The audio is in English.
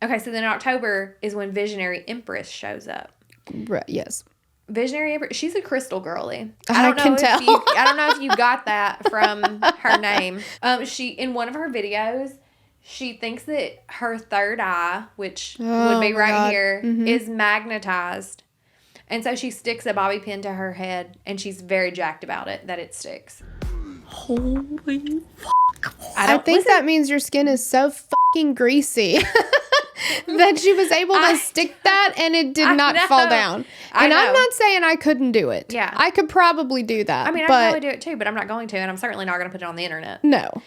Okay, so then October is when Visionary Empress shows up. Right, yes. Visionary Empress, she's a crystal girly. I can tell. I don't know if you got that from her name. She, in one of her videos, she thinks that her third eye, which would be right here, is magnetized. And so she sticks a bobby pin to her head, and she's very jacked about it, that it sticks. Holy fuck. I think that means your skin is so fucking greasy that she was able to stick that and it did not fall down. And I'm not saying I couldn't do it. Yeah. I could probably do that. I mean, I could probably do it too, but I'm not going to, and I'm certainly not going to put it on the internet. No.